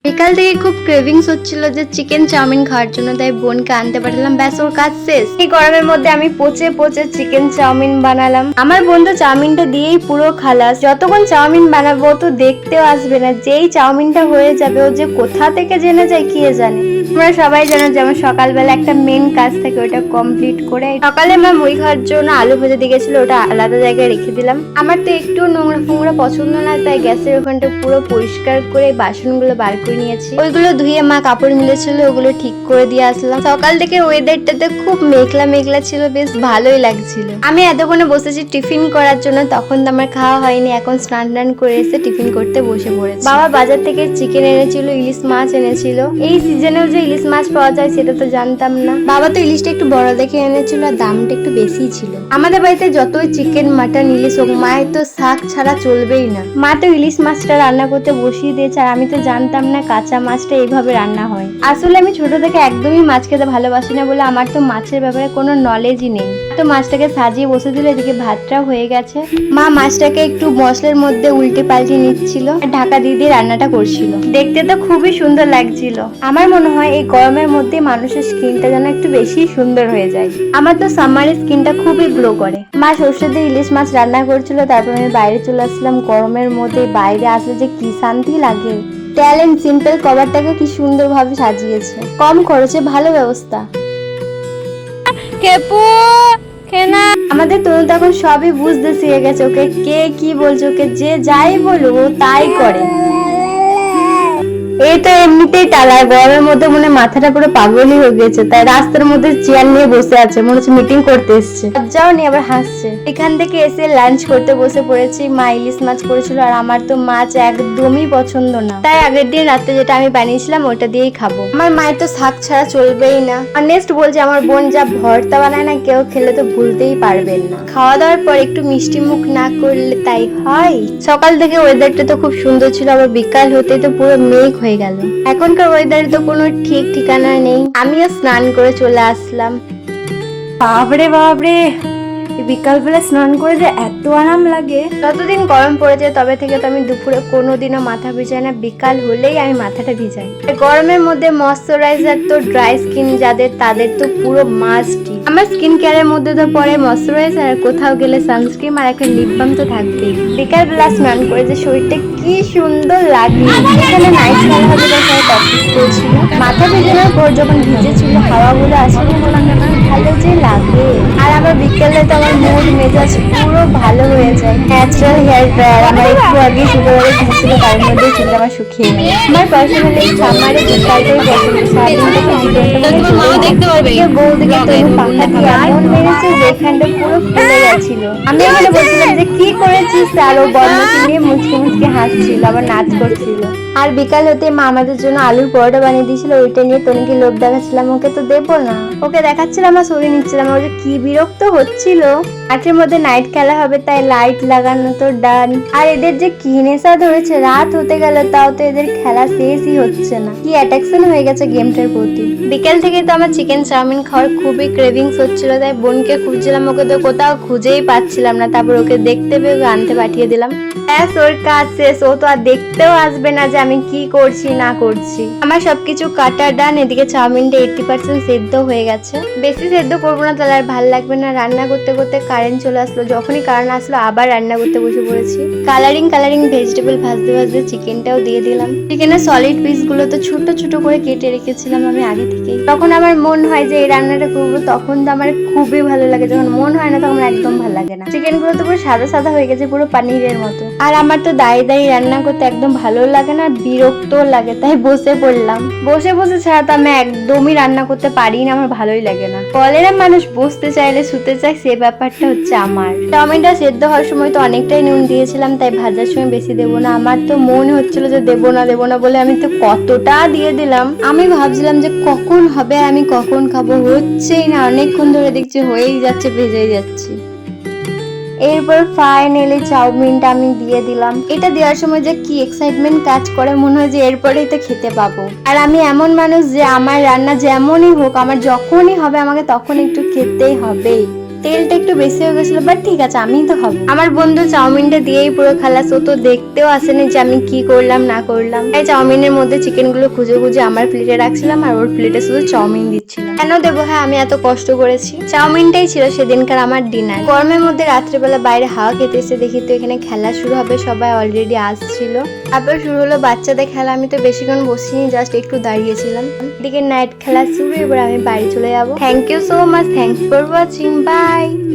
বিকাল থেকে খুব ক্রেভিংস হচ্ছিল যে চিকেন চাউমিন খাওয়ার জন্য, তাই বোনকে আনতে পাঠালাম। ব্যাস ওর কাজ শেষ। এই গরমের মধ্যে আমি পচে পচে চিকেন চাউমিন বানালাম। আমার বোন তো চাউমিনটা দিয়েই পুরো খালাস। যতক্ষণ চাউমিন বানাবো তো দেখতেও আসবে না। যেই চাউমিনটা হয়ে যাবে ও যে কোথা থেকে জেনে যায় কে জানে। তোমরা সবাই জানো যে আমার সকালবেলা একটা মেন কাজ থাকে, ওটা কমপ্লিট করে সকালে আমার মুড়ি খাওয়ার জন্য আলু ভেজে দিয়ে গেছিল, ওটা আলাদা জায়গায় রেখে দিলাম। আমার তো একটু নোংরা ফোংরা পছন্দ না, তাই গ্যাসের ওখানটা পুরো পরিষ্কার করে বাসনগুলো বার করে নিয়েছি। ওইগুলো ধুয়ে মা কাপড় মিলেছিল, ওগুলো ঠিক করে দিয়ে আসলাম। সকাল থেকে ওয়েদারটাতে খুব মেঘলা মেঘলা ছিল, বেশ ভালোই লাগছিল। আমি এতক্ষণে বসেছি টিফিন করার জন্য, তখন তো আমার খাওয়া হয়নি। এখন স্নান টান করে এসে টিফিন করতে বসে পড়েছি। বাবা বাজার থেকে চিকেন এনেছিল, ইলিশ মাছ এনেছিল। এই সিজনেও যে ইলিশ মাছ পাওয়া যায় সেটা তো জানতাম না। বাবা তো ইলিশটা একটু বড় দেখে এনেছিল আর দামটা একটু বেশি ছিল। আমাদের বাড়িতে যতই চিকেন মাটন ইলিশ হোক, মায়ের তো শাক ছাড়া চলবেই না। মা তো ইলিশ মাছটা রান্না করতে বসিয়ে দিয়েছে, আর আমি তো জানতাম না কাঁচা মাছটা এইভাবে রান্না হয়। আসলে আমি ছোট থেকে একদমই মাছ খেতে ভালোবাসি না বলে আমার তো মাছের ব্যাপারে কোনো নলেজই নেই। তো মাছটাকে সাজিয়ে বসে দিলে, এদিকে ভাতটাও হয়ে গেছে। মা মাছটাকে একটু মশলার মধ্যে উল্টে পাল্টে নিচ্ছিল, ঢাকা দিয়ে দিয়ে রান্নাটা করছিল। দেখতে তো খুবই সুন্দর লাগছিল। আমার মনে হয় এই গরমের মধ্যে মানুষের স্কিনটা যেন একটু বেশি সুন্দর হয়ে যায়। আমার তো সামারের স্কিনটা খুবই গ্লো করে। মা সর্ষে দিয়ে ইলিশ মাছ রান্না করছিল, তারপর আমি বাইরে চলে আসলাম। গরমের মধ্যে বাইরে আসলে যে কি শান্তি লাগে। ট্যালেন্ট সিম্পল কভারটাকে কি সুন্দরভাবে সাজিয়েছে, কম খরচে ভালো ব্যবস্থা। আমাদের তনু তো এখন সবই বুঝতে শিখে গেছে। ওকে কে কি বলছে, ওকে যে যাই বলুক ও তাই করে। এই তো এমনিতেই টালার গরমের মধ্যে মনে মাথাটা পুরো পাগলই হয়ে গেছে, তাই রাস্তার মধ্যে চেয়ার নিয়ে বসে আছে, মনে হচ্ছে মিটিং করতে এসছে। লজ্জাও নিয়ে আবার হাসছে। এখান থেকে এসে লাঞ্চ করতে বসে পড়েছি। মা ইলিশ মাছ করেছিল, আর আমার তো মাছ একদমই পছন্দ না, তাই আগের দিন রাতে যেটা আমি বানিয়েছিলাম ওটা দিয়েই খাবো। আমার মায়ের তো শাক ছাড়া চলবেই না। আর নেক্সট বলছে আমার বোন যা ভর্তা বানায় না, কেউ খেলে তো ভুলতেই পারবেন না। খাওয়া দাওয়ার পর একটু মিষ্টি মুখ না করলে তাই হয়। সকাল থেকে ওয়েদারটা তো খুব সুন্দর ছিল, আবার বিকাল হতে তো পুরো মেঘ হয়ে গেল। এখনকার ওয়েদারে তো কোনো ঠিক ঠিকানা নেই। আমিও স্নান করে চলে আসলাম। বাবরে বাবরে, বিকাল বেলা স্নান করে যে এত আরাম লাগে। যতদিন গরম পড়েছে তবে থেকে তো আমি দুপুরে কোনোদিনও মাথা ভিজাই না, বিকাল হলেই আমি মাথাটা ভিজাই। গরমের মধ্যে ময়শ্চারাইজার তো ড্রাই স্কিন যাদের, তাদের তো পুরো মাস্টই। আমার স্কিন কেয়ারের মধ্যে তো পরে ময়শ্চারাইজার, আর কোথাও গেলে সানস্ক্রিন, আর একটা লিপ বাম তো থাকবেই। বিকাল বেলা স্নান করে যে শরীরটা কি সুন্দর লাগে। এখানে নাইট খেলা হবে তাই প্র্যাকটিস করেছিল। মাথা ভেজানোর পর যখন ভিজেছিল হাওয়াগুলো আসলে ভালো যে লাগে। আর আবার বিকেলে তো আমার মুড মেজাজ পুরো ভালো হয়ে যায়। ন্যাচারাল হেয়ার ড্রায়ার আমার একটু আগে শুক্রবারে কিনেছিল, তার মধ্যে চুলটা আমার শুকিয়ে গেল। আমার পার্সোনালি সামারে বিকালটাই পছন্দ। সারাদিন থেকে জীবনটা মানে বৌদিকে তনু পাখা দিয়ে এমন মেরেছে যেখানটা পুরো ফুলে গেছিল। আমি এখানে বলছিলাম যে কি করেছিস, আর ও বদমাশি নিয়ে মুচকে মুচকে হাসছিল, আবার নাচ করছিল। আর বিকাল হতে মা আমাদের জন্য আলুর পরোটা বানিয়ে দিয়েছিল, ওইটা নিয়ে তনুকে লোভ দেখাচ্ছিলাম। ওকে তো দেবো না, ওকে দেখাচ্ছিলাম আর সরিয়ে নিচ্ছিলাম। ওর যে কি বিরক্ত হচ্ছিল। মাঠের মধ্যে নাইট খেলা হবে তাই লাইট লাগানো তো ডান। আর এদের যে কি নেশা ধরেছে, রাত হতে গেল তাও তো এদের খেলা শেষই হচ্ছে না। কি অ্যাট্রাকশন হয়ে গেছে গেমটার প্রতি। বিকেল থেকে তো আমার চিকেন চাউমিন খাওয়ার খুবই ক্রেভিংস হচ্ছিল, তাই বোনকে খুঁজছিলাম, ওকে তো কোথাও খুঁজেই পাচ্ছিলাম না। তারপর ওকে দেখতে পেয়ে ওকে আনতে পাঠিয়ে দিলাম। ব্যাস ওর কাজ শেষ। ও তো আর দেখতেও আসবে না যে আমি কি করছি না করছি। আমার সবকিছু কাটা ডান। এদিকে চাউমিনটা 80% সেদ্ধ হয়ে গেছে। বেশি সেদ্ধ করবো না, তাহলে আর ভালো লাগবে না। রান্না করতে করতে কারেন্ট চলে আসলো। যখনই কারেন্ট আসলো আবার রান্না করতে বসে পড়েছি। কালারিং ভেজিটেবল ভাজতে ভাজতে চিকেনটাও দিয়ে দিলাম। চিকেনের সলিড পিস গুলো তো ছোট ছোট করে কেটে রেখেছিলাম আমি আগে থেকেই। তখন আমার মন হয় যে এই রান্নাটা করবো, তখন তো আমার খুবই ভালো লাগে। যখন মন হয় না তখন একদম ভালো লাগে না। চিকেন গুলো তো পুরো সাদা সাদা হয়ে গেছে, পুরো পানিরের মতো। আর আমার তো দাঁড়িয়ে রান্না করতে একদম ভালো লাগে না, বিরক্ত লাগে, তাই বসে পড়লাম। বসে বসে ছাড়া তো আমি একদমই রান্না করতে পারি না, আমার ভালোই লাগে না। কলেরা মানুষ বসতে চাইলে শুতে চায়, সে ব্যাপারটা হচ্ছে আমার। চাউমিনটা সেদ্ধ হওয়ার সময় তো অনেকটাই নুন দিয়েছিলাম, তাই ভাজার সময় বেশি দেবো না। আমার তো মনে হচ্ছিল যে দেবো না বলে আমি তো কতটা দিয়ে দিলাম। আমি ভাবছিলাম যে কখন হবে, আমি কখন খাবো, হচ্ছেই না। অনেকক্ষণ ধরে দেখছি হয়েই যাচ্ছে, ভেজেই যাচ্ছি। এরপর ফাইনালি চাউমিনটা আমি দিয়ে দিলাম। এটা দেওয়ার সময় যে কি এক্সাইটমেন্ট কাজ করে, মনে হয় যে এরপরেই তো খেতে পাবো। আর আমি এমন মানুষ যে আমার রান্না যেমনই হোক, আমার যখনই হবে আমাকে তখন একটু খেতেই হবেই। তেলটা একটু বেশি হয়ে গেছিল, বাট ঠিক আছে, আমি তো হবে। আমার বন্ধু চাউমিনটা দিয়েই পুরো খালাস, ও তো দেখতেও আসেনি যে আমি কি করলাম না করলাম। এই চাউমিনের মধ্যে চিকেন গুলো খুঁজে খুঁজে আমার প্লেটে রাখছিলাম, আর ওর প্লেটে শুধু চাউমিন দিচ্ছিলাম। কেন দেবো? হ্যাঁ, আমি এত কষ্ট করেছি। চাউমিনটাই ছিল সেদিনকার আমার ডিনার। গরমের মধ্যে রাত্রেবেলা বাইরে হাওয়া খেতে এসে দেখি তো এখানে খেলা শুরু হবে, সবাই অলরেডি আসছিল। তারপর শুরু হলো বাচ্চাদের খেলা। আমি তো বেশিক্ষণ বসিনি, জাস্ট একটু দাঁড়িয়েছিলাম। এদিকে নাইট খেলা শুরু, এবার আমি বাড়ি চলে যাবো। Thank you so much, thanks for watching, by.